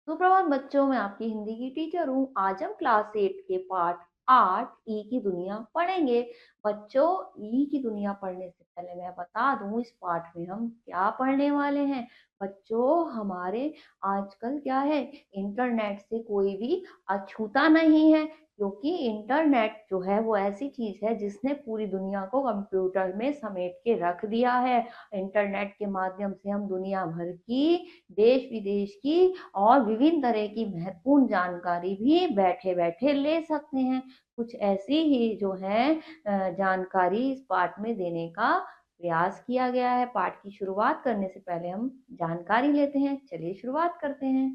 सुप्रभात बच्चों, मैं आपकी हिंदी की टीचर हूँ। आज हम क्लास 8 के पाठ 8 ई की दुनिया पढ़ेंगे। बच्चों, ई की दुनिया पढ़ने से पहले मैं बता दूं इस पाठ में हम क्या पढ़ने वाले हैं। बच्चों, हमारे आजकल क्या है, इंटरनेट से कोई भी अछूता नहीं है, क्योंकि इंटरनेट जो है वो ऐसी चीज है जिसने पूरी दुनिया को कंप्यूटर में समेट के रख दिया है। इंटरनेट के माध्यम से हम दुनिया भर की, देश विदेश की और विभिन्न तरह की महत्वपूर्ण जानकारी भी बैठे बैठे ले सकते हैं। कुछ ऐसी ही जो है जानकारी इस पाठ में देने का प्रयास किया गया है। पाठ की शुरुआत करने से पहले हम जानकारी लेते हैं। चलिए शुरुआत करते हैं।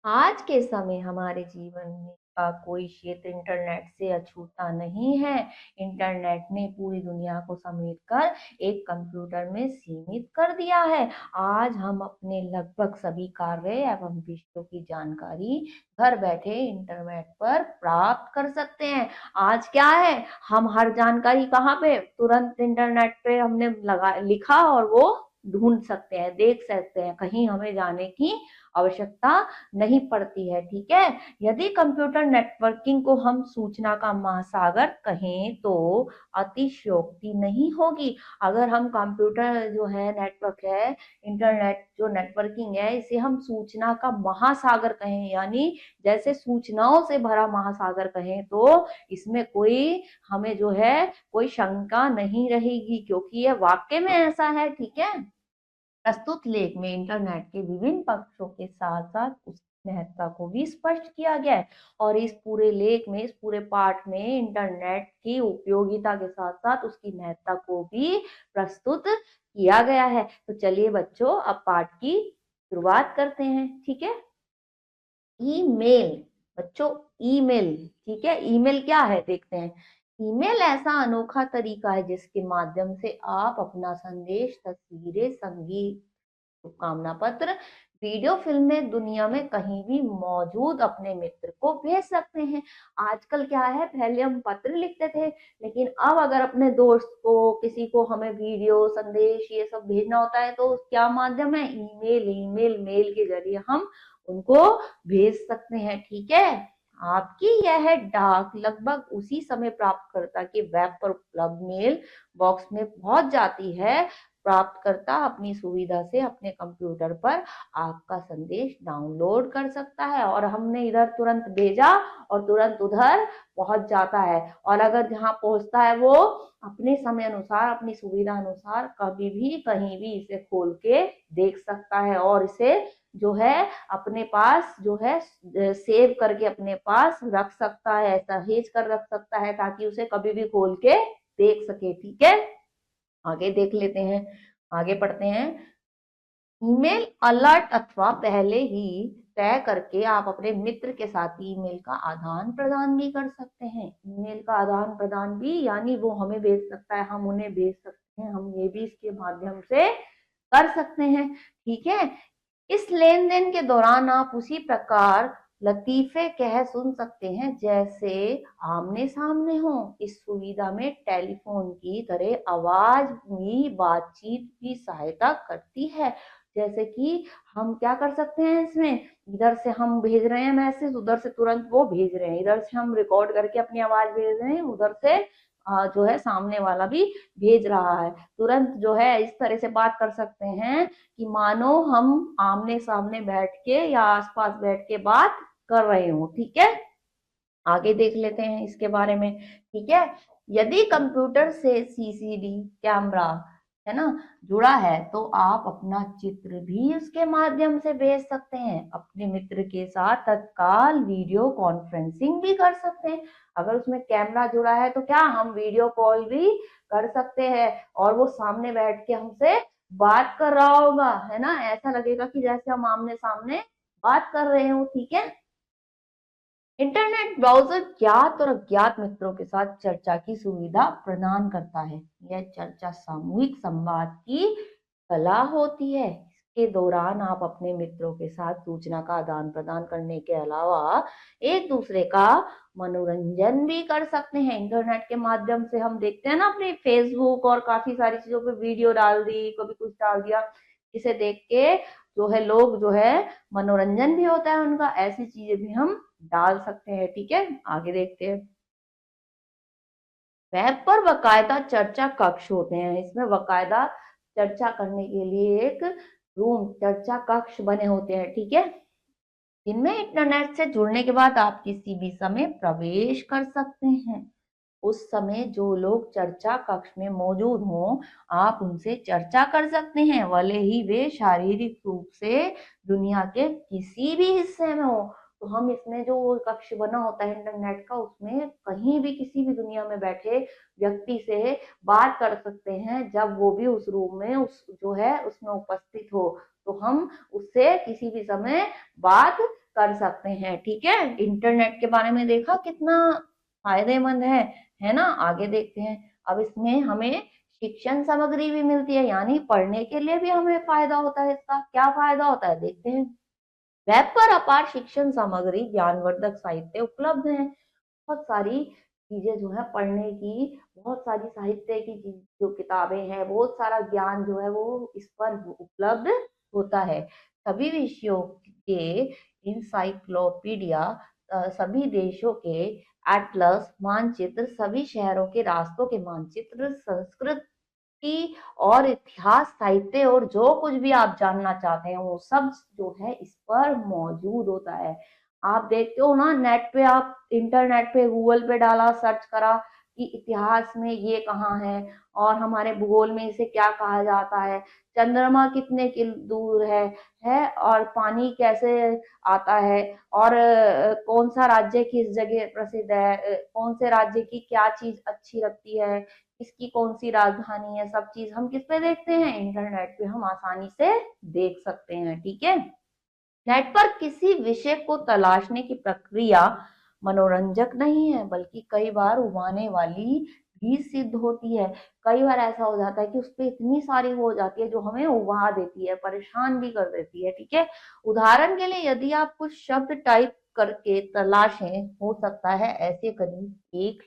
आज के समय हमारे जीवन में का कोई क्षेत्र इंटरनेट से अछूता नहीं है। इंटरनेट ने पूरी दुनिया को समेटकर एक कंप्यूटर में सीमित कर दिया है। आज हम अपने लगभग सभी कार्य एवं विषयों की जानकारी घर बैठे इंटरनेट पर प्राप्त कर सकते हैं। आज क्या है, हम हर जानकारी कहाँ पे, तुरंत इंटरनेट पे हमने लगा लिखा और वो ढूंढ सकते हैं, देख सकते हैं। कहीं हमें जाने की आवश्यकता नहीं पड़ती है। ठीक है। यदि कंप्यूटर नेटवर्किंग को हम सूचना का महासागर कहें तो अतिशयोक्ति नहीं होगी। अगर हम कंप्यूटर जो है, नेटवर्क है, इंटरनेट जो नेटवर्किंग है, इसे हम सूचना का महासागर कहें, यानी जैसे सूचनाओं से भरा महासागर कहें, तो इसमें कोई हमें जो है कोई शंका नहीं रहेगी, क्योंकि यह वाक्य में ऐसा है। ठीक है। प्रस्तुत लेख में इंटरनेट के विभिन्न पक्षों के साथ साथ उसकी महत्ता को भी स्पष्ट किया गया है। और इस पूरे लेख में, इस पूरे पाठ में इंटरनेट की उपयोगिता के साथ साथ उसकी महत्ता को भी प्रस्तुत किया गया है। तो चलिए बच्चों, अब पाठ की शुरुआत करते हैं। ठीक है। ईमेल। बच्चों, ईमेल, ठीक है, ईमेल क्या है देखते हैं। ईमेल ऐसा अनोखा तरीका है जिसके माध्यम से आप अपना संदेश, तस्वीरें, संगीत, शुभकामना पत्र, वीडियो फिल्में दुनिया में कहीं भी मौजूद अपने मित्र को भेज सकते हैं। आजकल क्या है, पहले हम पत्र लिखते थे, लेकिन अब अगर अपने दोस्त को, किसी को हमें वीडियो, संदेश ये सब भेजना होता है तो क्या माध्यम है, ईमेल। ईमेल मेल के जरिए हम उनको भेज सकते हैं। ठीक है। आपकी यह डाक लगभग उसी समय प्राप्तकर्ता के वेब पर उपलब्ध मेल बॉक्स में पहुंच जाती है। प्राप्तकर्ता अपनी सुविधा से अपने कंप्यूटर पर आपका संदेश डाउनलोड कर सकता है और हमने इधर तुरंत भेजा और तुरंत उधर पहुंच जाता है। और अगर जहां पहुंचता है वो अपने समय अनुसार, अपनी सुविधा अनुसार कभी भी कहीं भी इसे खोल के देख सकता है और इसे जो है अपने पास जो है सेव करके अपने पास रख सकता है, सहेज कर रख सकता है, ताकि उसे कभी भी खोल के देख सके। ठीक है। आगे देख लेते हैं, आगे पढ़ते हैं। ईमेल अलर्ट अथवा पहले ही तय करके आप अपने मित्र के साथ ईमेल का आदान प्रदान भी कर सकते हैं। ईमेल का आदान प्रदान भी, यानी वो हमें भेज सकता है, हम उन्हें भेज सकते हैं, हम ये भी इसके माध्यम से कर सकते हैं। ठीक है। इस लेन देन के दौरान आप उसी प्रकार लतीफे कह सुन सकते हैं जैसे आमने सामने हो। इस सुविधा में टेलीफोन की तरह आवाज भी बातचीत की सहायता करती है। जैसे कि हम क्या कर सकते हैं इसमें, इधर से हम भेज रहे हैं मैसेज, उधर से तुरंत वो भेज रहे हैं, इधर से हम रिकॉर्ड करके अपनी आवाज भेज रहे हैं, उधर से जो है सामने वाला भी भेज रहा है। तुरंत जो है इस तरह से बात कर सकते हैं कि मानो हम आमने सामने बैठ के या आसपास बैठ के बात कर रहे हो। ठीक है। आगे देख लेते हैं इसके बारे में। ठीक है। यदि कंप्यूटर से सीसीडी कैमरा है ना जुड़ा है तो आप अपना चित्र भी उसके माध्यम से भेज सकते हैं। अपने मित्र के साथ तत्काल वीडियो कॉन्फ्रेंसिंग भी कर सकते हैं। अगर उसमें कैमरा जुड़ा है तो क्या हम वीडियो कॉल भी कर सकते हैं और वो सामने बैठ के हमसे बात कर रहा होगा, है ना, ऐसा लगेगा कि जैसे हम आमने सामने बात कर रहे हो। ठीक है। इंटरनेट ब्राउजर ज्ञात और अज्ञात मित्रों के साथ चर्चा की सुविधा प्रदान करता है। यह चर्चा सामूहिक संवाद की कला होती है। इसके दौरान आप अपने मित्रों के साथ सूचना का आदान प्रदान करने के अलावा एक दूसरे का मनोरंजन भी कर सकते हैं। इंटरनेट के माध्यम से हम देखते हैं ना, अपने फेसबुक और काफी सारी चीजों पे वीडियो डाल दी, कभी कुछ डाल दिया, इसे देख के जो है लोग जो है मनोरंजन भी होता है उनका, ऐसी चीजें भी हम डाल सकते हैं। ठीक है, आगे देखते हैं। वेब पर बकायदा चर्चा कक्ष होते हैं, इसमें बकायदा चर्चा करने के लिए एक रूम, चर्चा कक्ष बने होते हैं। ठीक है, जिनमें इंटरनेट से जुड़ने के बाद आप किसी भी समय प्रवेश कर सकते हैं। उस समय जो लोग चर्चा कक्ष में मौजूद हों, आप उनसे चर्चा कर सकते हैं, भले ही वे शारीरिक रूप से दुनिया के किसी भी हिस्से में हो। तो हम इसमें जो कक्ष बना होता है इंटरनेट का, उसमें कहीं भी किसी भी दुनिया में बैठे व्यक्ति से बात कर सकते हैं, जब वो भी उस रूम में उस जो है उसमें उपस्थित हो, तो हम उससे किसी भी समय बात कर सकते हैं। ठीक है, इंटरनेट के बारे में देखा कितना फायदेमंद है ना। आगे देखते हैं। अब इसमें हमें शिक्षण सामग्री भी मिलती है, यानी पढ़ने के लिए भी हमें फायदा होता है। इसका क्या फायदा होता है देखते हैं। वेब पर अपार शिक्षण सामग्री, ज्ञानवर्धक साहित्य उपलब्ध है। बहुत सारी चीजें जो है पढ़ने की, बहुत सारी साहित्य की जो किताबें हैं, बहुत सारा ज्ञान जो है वो इस पर उपलब्ध होता है। सभी विषयों के इंसाइक्लोपीडिया, सभी देशों के एटलस मानचित्र, सभी शहरों के रास्तों के मानचित्र, संस्कृति और इतिहास, साहित्य और जो कुछ भी आप जानना चाहते हैं वो सब जो है इस पर मौजूद होता है। आप देखते हो ना नेट पे, आप इंटरनेट पे गूगल पे डाला, सर्च करा कि इतिहास में ये कहाँ है, और हमारे भूगोल में इसे क्या कहा जाता है, चंद्रमा कितने किल दूर है, और पानी कैसे आता है, और कौन सा राज्य किस जगह प्रसिद्ध है, कौन से राज्य की क्या चीज अच्छी लगती है, इसकी कौन सी राजधानी है, सब चीज हम किस पे देखते हैं, इंटरनेट पे हम आसानी से देख सकते हैं। ठीक है, नेट पर किसी विषय को तलाशने की प्रक्रिया मनोरंजक नहीं है, बल्कि कई बार उबाने वाली भी सिद्ध होती है। कई बार ऐसा हो जाता है कि उस पर इतनी सारी हो जाती है जो हमें उबा देती है, परेशान भी कर देती है। ठीक है, उदाहरण के लिए यदि आप कुछ शब्द टाइप करके तलाशें, हो सकता है ऐसे करीब 1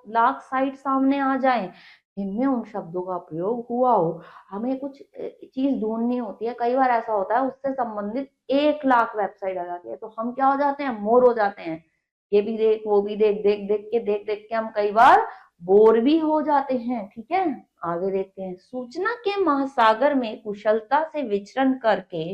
लाख साइट सामने आ जाएं जिनमें उन शब्दों का प्रयोग हुआ हो। हमें कुछ चीज ढूंढनी होती है, कई बार ऐसा होता है उससे संबंधित 1 लाख वेबसाइट आ जाती है, तो हम क्या हो जाते हैं, मोर हो जाते हैं। ये भी देख, वो भी देख, देख देख के हम कई बार बोर भी हो जाते हैं। ठीक है, आगे देखते हैं। सूचना के महासागर में कुशलता से विचरण करके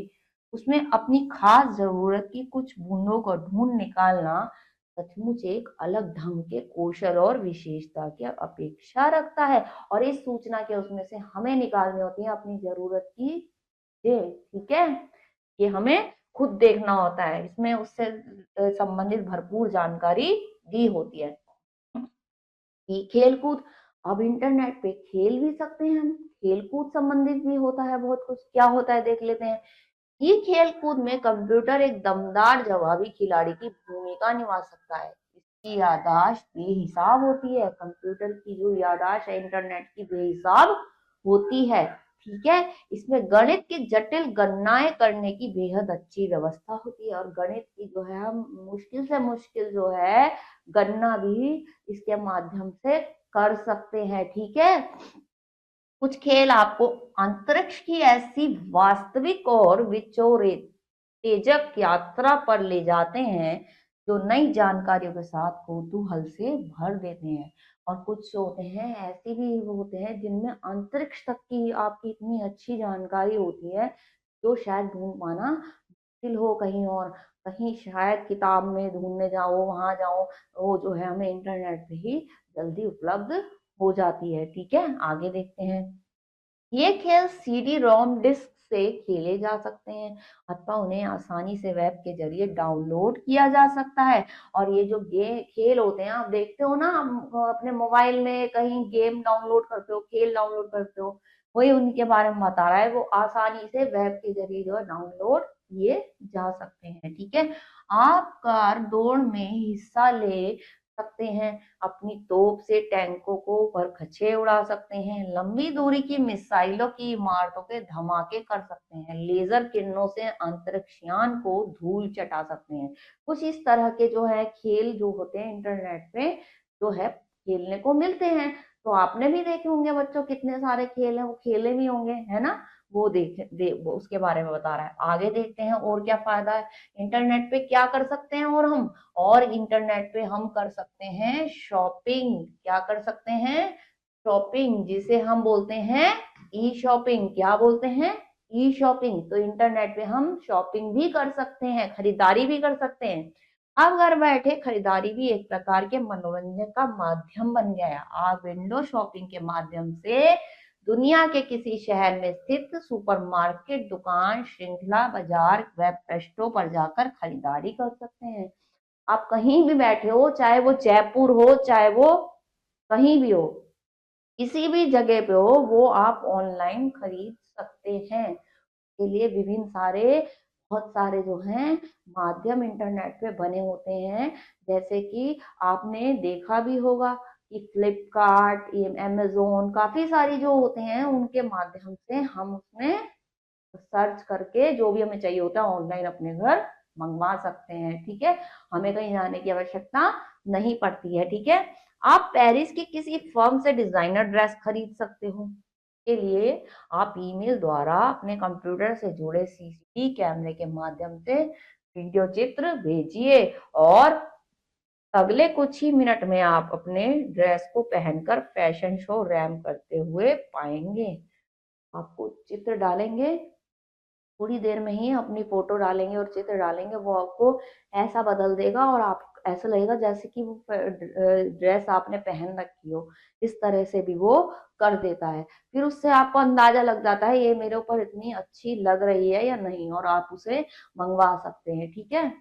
उसमें अपनी खास जरूरत की कुछ बूंदों को ढूंढ निकालना सचमुच एक अलग ढंग के कौशल और विशेषता की अपेक्षा रखता है। और इस सूचना के उसमें से हमें निकालनी होती है अपनी जरूरत की चीजें। ठीक है, ये हमें खुद देखना होता है, इसमें उससे संबंधित भरपूर जानकारी दी होती है। ये खेल कूद, अब इंटरनेट पे खेल भी सकते हैं हम, खेल कूद संबंधित भी होता है बहुत कुछ। क्या होता है देख लेते हैं। ये खेल कूद में कंप्यूटर एक दमदार जवाबी खिलाड़ी की भूमिका निभा सकता है। इसकी याददाश्त बेहिसाब होती है, कंप्यूटर की जो याददाश्त है इंटरनेट की बेहिसाब होती है। ठीक है, इसमें गणित की जटिल गणनाएं करने की बेहद अच्छी व्यवस्था होती है, और गणित की जो है हम मुश्किल से मुश्किल जो है गणना भी इसके माध्यम से कर सकते हैं। ठीक है, कुछ खेल आपको अंतरिक्ष की ऐसी वास्तविक और विचोरेतेजक यात्रा पर ले जाते हैं जो नई जानकारियों के साथ कौतूहल से भर देते हैं। और कुछ होते हैं ऐसे भी होते हैं जिनमें अंतरिक्ष तक की आपकी इतनी अच्छी जानकारी होती है जो शायद ढूंढ पाना मुश्किल हो कहीं और, कहीं शायद किताब में ढूंढने जाओ, वहां जाओ, वो जो है हमें इंटरनेट पे ही जल्दी उपलब्ध हो जाती है। ठीक है, आगे देखते हैं। ये खेल सीडी रोम डिस्क से खेले जा सकते हैं, अथवा उन्हें आसानी से वेब के जरिए डाउनलोड किया जा सकता है। और ये जो खेल होते हैं आप देखते हो ना, हम अपने मोबाइल में कहीं गेम डाउनलोड करते हो, खेल डाउनलोड करते हो, वही उनके बारे में बता रहा है, वो आसानी से वेब के जरिए जो है डाउनलोड किए जा सकते हैं। ठीक है, आप कार दौड़ में हिस्सा ले सकते हैं, अपनी तोप से टैंकों को बरखचे उड़ा सकते हैं, लंबी दूरी की मिसाइलों की इमारतों के धमाके कर सकते हैं, लेजर किरणों से अंतरिक्षयान को धूल चटा सकते हैं। कुछ इस तरह के जो है खेल जो होते हैं इंटरनेट पे जो है खेलने को मिलते हैं। तो आपने भी देखे होंगे बच्चों, कितने सारे खेल हैं, वो खेले भी होंगे, है ना। वो वो उसके बारे में बता रहा है। आगे देखते हैं और क्या फायदा है। इंटरनेट पे क्या कर सकते हैं और इंटरनेट पे हम कर सकते हैं शॉपिंग। क्या कर सकते हैं? शॉपिंग, जिसे हम बोलते हैं ई शॉपिंग। क्या बोलते हैं? ई शॉपिंग। तो इंटरनेट पे हम शॉपिंग भी कर सकते हैं, खरीदारी भी कर सकते हैं। अब घर बैठे खरीदारी भी एक प्रकार के मनोरंजन का माध्यम बन गया है। आप विंडो शॉपिंग के माध्यम से दुनिया के किसी शहर में स्थित सुपरमार्केट, दुकान, श्रृंखला बाजार, वेब पृष्ठों पर जाकर खरीदारी कर सकते हैं। आप कहीं भी बैठे हो, चाहे वो जयपुर हो, चाहे वो कहीं भी हो, किसी भी जगह पे हो, वो आप ऑनलाइन खरीद सकते हैं। के लिए विभिन्न सारे बहुत सारे जो हैं माध्यम इंटरनेट पे बने होते हैं। जैसे कि आपने देखा भी होगा कि फ्लिपकार्ट, अमेजोन, काफी सारी जो होते हैं उनके माध्यम से हम उसमें सर्च करके जो भी हमें चाहिए होता है ऑनलाइन अपने घर मंगवा सकते हैं। ठीक है, हमें कहीं जाने की आवश्यकता नहीं पड़ती है। ठीक है, आप पेरिस की किसी फर्म से डिजाइनर ड्रेस खरीद सकते हो। के लिए आप ईमेल द्वारा अपने कंप्यूटर से जुड़े सीसीटीवी कैमरे के माध्यम से वीडियो चित्र भेजिए और अगले कुछ ही मिनट में आप अपने ड्रेस को पहनकर फैशन शो रैम करते हुए पाएंगे। आपको चित्र डालेंगे, थोड़ी देर में ही अपनी फोटो डालेंगे और चित्र डालेंगे, वो आपको ऐसा बदल देगा और आप ऐसा लगेगा जैसे कि वो ड्रेस आपने पहन रखी हो। इस तरह से भी वो कर देता है। फिर उससे आपको अंदाजा लग जाता है ये मेरे ऊपर इतनी अच्छी लग रही है या नहीं, और आप उसे मंगवा सकते हैं। ठीक है,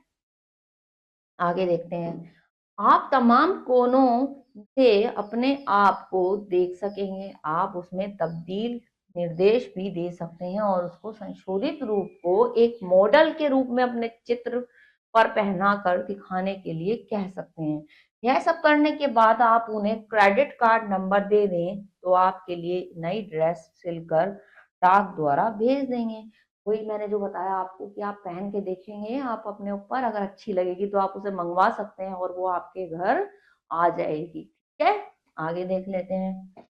आगे देखते हैं। आप तमाम कोनों से अपने आप को देख सकेंगे। आप उसमें तब्दील निर्देश भी दे सकते हैं और उसको संशोधित रूप को एक मॉडल के रूप में अपने चित्र पर पहना कर दिखाने के लिए कह सकते हैं। यह सब करने के बाद आप उन्हें क्रेडिट कार्ड नंबर दे दें तो आपके लिए नई ड्रेस सिलकर डाक द्वारा भेज देंगे। वही मैंने जो बताया आपको कि आप पहन के देखेंगे, आप अपने ऊपर अगर अच्छी लगेगी तो आप उसे मंगवा सकते हैं और वो आपके घर आ जाएगी। ठीक है, आगे देख लेते हैं।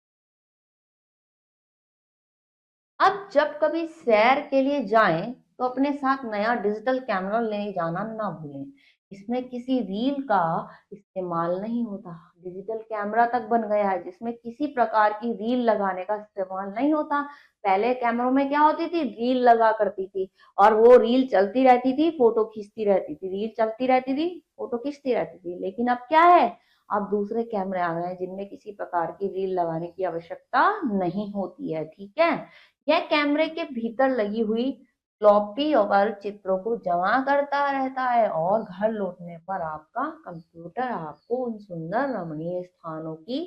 अब जब कभी सैर के लिए जाएं तो अपने साथ नया डिजिटल कैमरा ले जाना ना भूलें। इसमें किसी रील का इस्तेमाल नहीं होता। डिजिटल कैमरा तक बन गया है जिसमें किसी प्रकार की रील लगाने का इस्तेमाल नहीं होता। पहले कैमरों में क्या होती थी, रील लगा करती थी और वो रील चलती रहती थी, फोटो खींचती रहती थी, रील चलती रहती थी, फोटो खींचती रहती थी। लेकिन अब क्या है, अब दूसरे कैमरे आ गए हैं जिनमें किसी प्रकार की रील लगाने की आवश्यकता नहीं होती है। ठीक है, यह कैमरे के भीतर लगी हुई फ्लॉपी और चित्रों को जमा करता रहता है और घर लौटने पर आपका कंप्यूटर आपको उन सुंदर रमणीय स्थानों की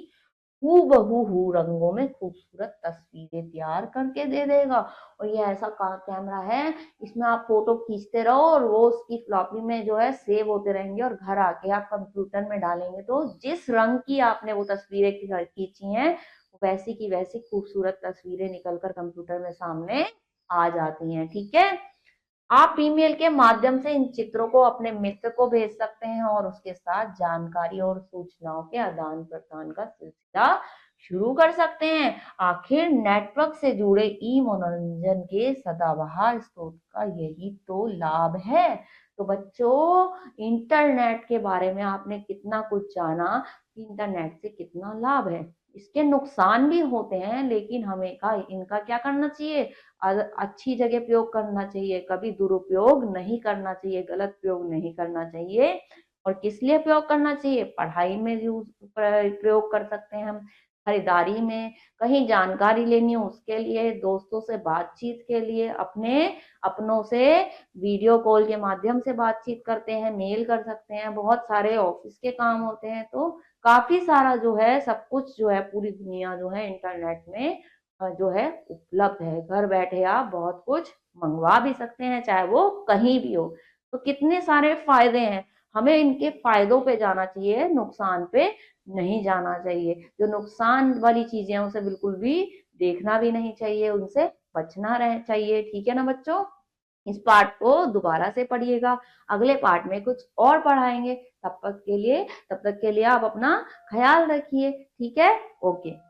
हूबहू रंगों में खूबसूरत तस्वीरें तैयार करके दे देगा। और ये ऐसा कैमरा है, इसमें आप फोटो खींचते रहो और वो उसकी फ्लॉपी में जो है सेव होते रहेंगे और घर आके आप कंप्यूटर में डालेंगे तो जिस रंग की आपने वो तस्वीरें खींची हैं वैसी की वैसी खूबसूरत तस्वीरें निकलकर कंप्यूटर में सामने आ जाती हैं। ठीक है, आप ईमेल के माध्यम से इन चित्रों को अपने मित्र को भेज सकते हैं और उसके साथ जानकारी और सूचनाओं के आदान प्रदान का सिलसिला शुरू कर सकते हैं। आखिर नेटवर्क से जुड़े ई मनोरंजन के सदाबहार स्रोत का यही तो लाभ है। तो बच्चों, इंटरनेट के बारे में आपने कितना कुछ जाना कि इंटरनेट से कितना लाभ है। इसके नुकसान भी होते हैं लेकिन हमें इनका क्या करना चाहिए, अच्छी जगह प्रयोग करना चाहिए, कभी दुरुपयोग नहीं करना चाहिए, गलत प्रयोग नहीं करना चाहिए। और किस लिए प्रयोग करना चाहिए, पढ़ाई में यूज प्रयोग कर सकते हैं हम, खरीदारी में, कहीं जानकारी लेनी हो उसके लिए, दोस्तों से बातचीत के लिए, अपनों से वीडियो कॉल के माध्यम से बातचीत करते हैं, मेल कर सकते हैं, बहुत सारे ऑफिस के काम होते हैं। तो काफी सारा जो है सब कुछ जो है पूरी दुनिया जो है इंटरनेट में जो है उपलब्ध है। घर बैठे आप बहुत कुछ मंगवा भी सकते हैं चाहे वो कहीं भी हो। तो कितने सारे फायदे हैं, हमें इनके फायदों पे जाना चाहिए, नुकसान पे नहीं जाना चाहिए। जो नुकसान वाली चीजें हैं उसे बिल्कुल भी देखना भी नहीं चाहिए, उनसे बचना रह चाहिए। ठीक है ना बच्चों, इस पार्ट को दोबारा से पढ़िएगा, अगले पार्ट में कुछ और पढ़ाएंगे। तब तक के लिए आप अपना ख्याल रखिए। ठीक है, ओके।